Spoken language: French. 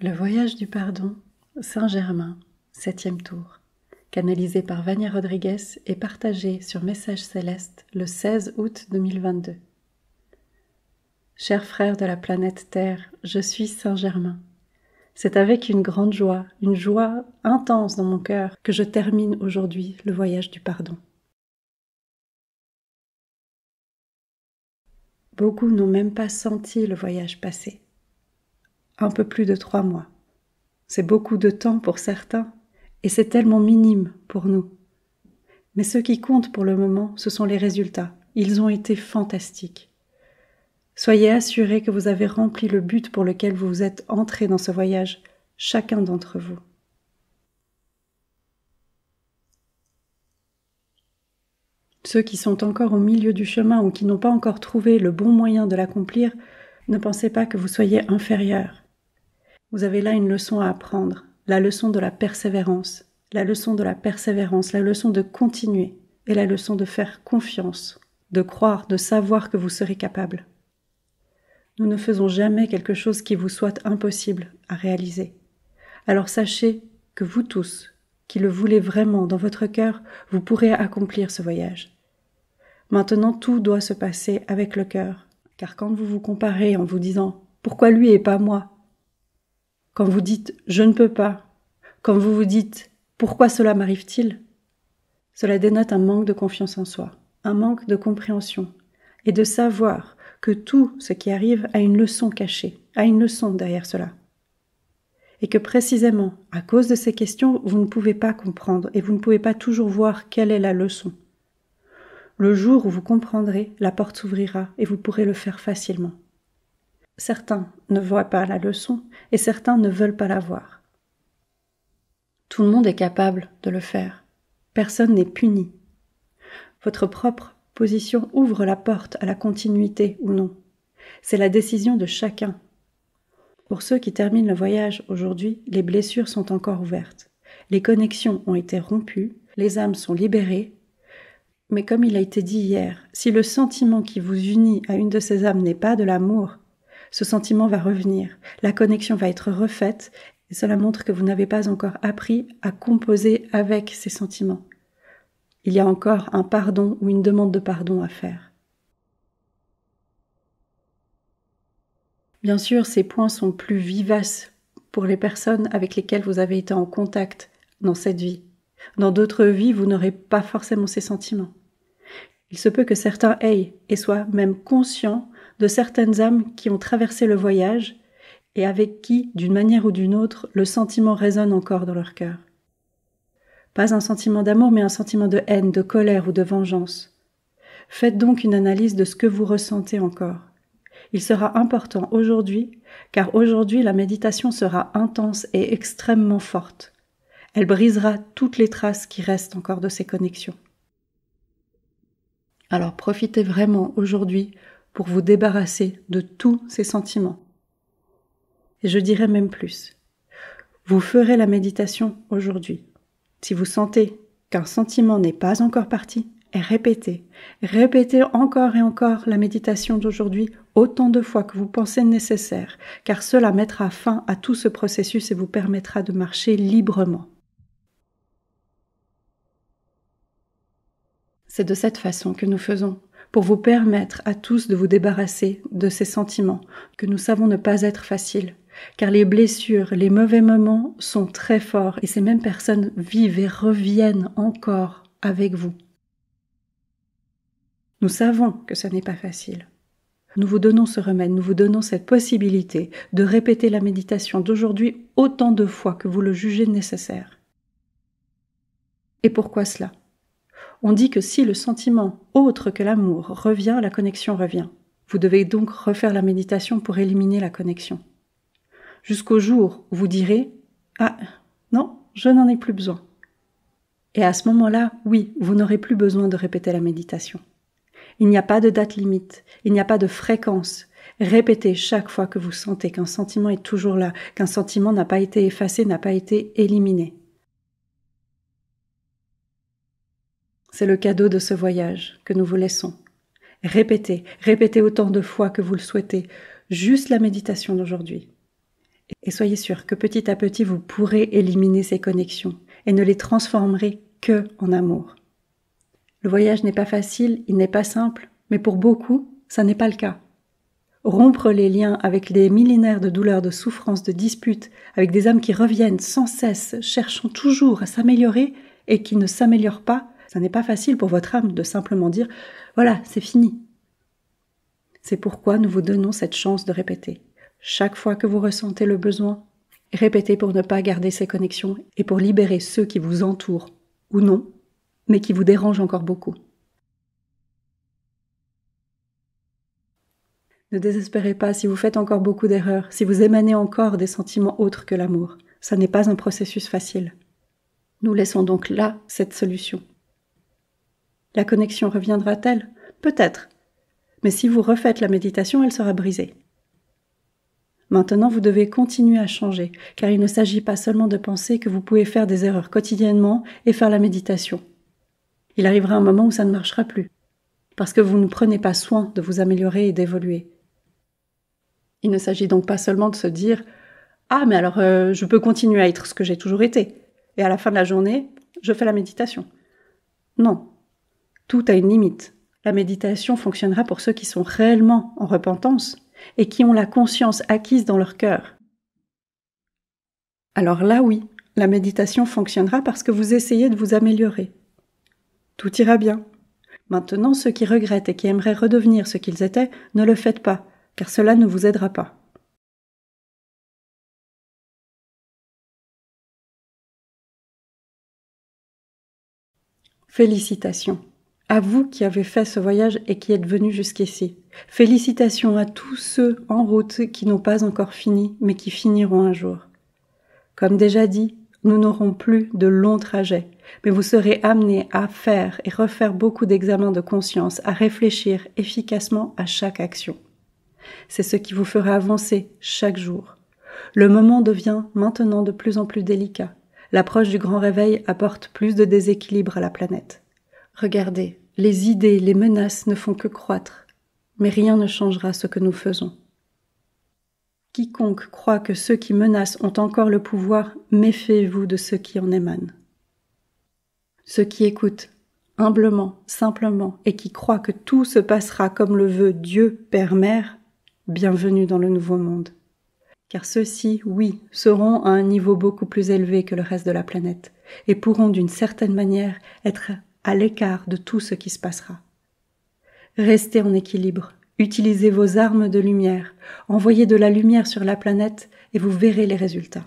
Le voyage du pardon, Saint-Germain, 7e tour, canalisé par Vania Rodriguez et partagé sur Message Céleste le 16 août 2022. Chers frères de la planète Terre, je suis Saint-Germain. C'est avec une grande joie, une joie intense dans mon cœur, que je termine aujourd'hui le voyage du pardon. Beaucoup n'ont même pas senti le voyage passer. Un peu plus de 3 mois. C'est beaucoup de temps pour certains, et c'est tellement minime pour nous. Mais ce qui compte pour le moment, ce sont les résultats. Ils ont été fantastiques. Soyez assurés que vous avez rempli le but pour lequel vous vous êtes entrés dans ce voyage, chacun d'entre vous. Ceux qui sont encore au milieu du chemin ou qui n'ont pas encore trouvé le bon moyen de l'accomplir, ne pensez pas que vous soyez inférieurs. Vous avez là une leçon à apprendre, la leçon de la persévérance, la leçon de continuer et la leçon de faire confiance, de croire, de savoir que vous serez capable. Nous ne faisons jamais quelque chose qui vous soit impossible à réaliser. Alors sachez que vous tous, qui le voulez vraiment dans votre cœur, vous pourrez accomplir ce voyage. Maintenant, tout doit se passer avec le cœur, car quand vous vous comparez en vous disant « Pourquoi lui et pas moi ?» Quand vous dites « Je ne peux pas », quand vous vous dites « Pourquoi cela m'arrive-t-il ?» Cela dénote un manque de confiance en soi, un manque de compréhension, et de savoir que tout ce qui arrive a une leçon cachée, a une leçon derrière cela. Et que précisément, à cause de ces questions, vous ne pouvez pas comprendre et vous ne pouvez pas toujours voir quelle est la leçon. Le jour où vous comprendrez, la porte s'ouvrira et vous pourrez le faire facilement. Certains ne voient pas la leçon et certains ne veulent pas la voir. Tout le monde est capable de le faire. Personne n'est puni. Votre propre position ouvre la porte à la continuité ou non. C'est la décision de chacun. Pour ceux qui terminent le voyage aujourd'hui, les blessures sont encore ouvertes. Les connexions ont été rompues, les âmes sont libérées. Mais comme il a été dit hier, si le sentiment qui vous unit à une de ces âmes n'est pas de l'amour, ce sentiment va revenir, la connexion va être refaite, et cela montre que vous n'avez pas encore appris à composer avec ces sentiments. Il y a encore un pardon ou une demande de pardon à faire. Bien sûr, ces points sont plus vivaces pour les personnes avec lesquelles vous avez été en contact dans cette vie. Dans d'autres vies, vous n'aurez pas forcément ces sentiments. Il se peut que certains aient et soient même conscients de certaines âmes qui ont traversé le voyage et avec qui, d'une manière ou d'une autre, le sentiment résonne encore dans leur cœur. Pas un sentiment d'amour, mais un sentiment de haine, de colère ou de vengeance. Faites donc une analyse de ce que vous ressentez encore. Il sera important aujourd'hui, car aujourd'hui la méditation sera intense et extrêmement forte. Elle brisera toutes les traces qui restent encore de ces connexions. Alors profitez vraiment aujourd'hui pour vous débarrasser de tous ces sentiments. Et je dirais même plus. Vous ferez la méditation aujourd'hui. Si vous sentez qu'un sentiment n'est pas encore parti, répétez encore et encore la méditation d'aujourd'hui autant de fois que vous pensez nécessaire, car cela mettra fin à tout ce processus et vous permettra de marcher librement. C'est de cette façon que nous faisons, pour vous permettre à tous de vous débarrasser de ces sentiments que nous savons ne pas être faciles, car les blessures, les mauvais moments sont très forts et ces mêmes personnes vivent et reviennent encore avec vous. Nous savons que ce n'est pas facile. Nous vous donnons ce remède, nous vous donnons cette possibilité de répéter la méditation d'aujourd'hui autant de fois que vous le jugez nécessaire. Et pourquoi cela ? On dit que si le sentiment autre que l'amour revient, la connexion revient. Vous devez donc refaire la méditation pour éliminer la connexion. Jusqu'au jour où vous direz « Ah, non, je n'en ai plus besoin ». Et à ce moment-là, oui, vous n'aurez plus besoin de répéter la méditation. Il n'y a pas de date limite, il n'y a pas de fréquence. Répétez chaque fois que vous sentez qu'un sentiment est toujours là, qu'un sentiment n'a pas été effacé, n'a pas été éliminé. C'est le cadeau de ce voyage que nous vous laissons. Répétez autant de fois que vous le souhaitez, juste la méditation d'aujourd'hui. Et soyez sûr que petit à petit, vous pourrez éliminer ces connexions et ne les transformerez que en amour. Le voyage n'est pas facile, il n'est pas simple, mais pour beaucoup, ça n'est pas le cas. Rompre les liens avec des millénaires de douleurs, de souffrances, de disputes, avec des âmes qui reviennent sans cesse, cherchant toujours à s'améliorer et qui ne s'améliorent pas, ça n'est pas facile pour votre âme de simplement dire « voilà, c'est fini ». C'est pourquoi nous vous donnons cette chance de répéter. Chaque fois que vous ressentez le besoin, répétez pour ne pas garder ces connexions et pour libérer ceux qui vous entourent, ou non, mais qui vous dérangent encore beaucoup. Ne désespérez pas si vous faites encore beaucoup d'erreurs, si vous émanez encore des sentiments autres que l'amour. Ça n'est pas un processus facile. Nous laissons donc là cette solution. La connexion reviendra-t-elle? Peut-être. Mais si vous refaites la méditation, elle sera brisée. Maintenant, vous devez continuer à changer, car il ne s'agit pas seulement de penser que vous pouvez faire des erreurs quotidiennement et faire la méditation. Il arrivera un moment où ça ne marchera plus, parce que vous ne prenez pas soin de vous améliorer et d'évoluer. Il ne s'agit donc pas seulement de se dire « Ah, mais alors je peux continuer à être ce que j'ai toujours été, et à la fin de la journée, je fais la méditation. » Non, tout a une limite. La méditation fonctionnera pour ceux qui sont réellement en repentance et qui ont la conscience acquise dans leur cœur. Alors là, oui, la méditation fonctionnera parce que vous essayez de vous améliorer. Tout ira bien. Maintenant, ceux qui regrettent et qui aimeraient redevenir ce qu'ils étaient, ne le faites pas, car cela ne vous aidera pas. Félicitations. À vous qui avez fait ce voyage et qui êtes venus jusqu'ici. Félicitations à tous ceux en route qui n'ont pas encore fini, mais qui finiront un jour. Comme déjà dit, nous n'aurons plus de longs trajets, mais vous serez amenés à faire et refaire beaucoup d'examens de conscience, à réfléchir efficacement à chaque action. C'est ce qui vous fera avancer chaque jour. Le moment devient maintenant de plus en plus délicat. L'approche du grand réveil apporte plus de déséquilibre à la planète. Regardez, les idées, les menaces ne font que croître, mais rien ne changera ce que nous faisons. Quiconque croit que ceux qui menacent ont encore le pouvoir, méfiez-vous de ceux qui en émanent. Ceux qui écoutent, humblement, simplement, et qui croient que tout se passera comme le veut Dieu, Père, Mère, bienvenue dans le nouveau monde. Car ceux-ci, oui, seront à un niveau beaucoup plus élevé que le reste de la planète, et pourront d'une certaine manière être à l'écart de tout ce qui se passera. Restez en équilibre, utilisez vos armes de lumière, envoyez de la lumière sur la planète et vous verrez les résultats.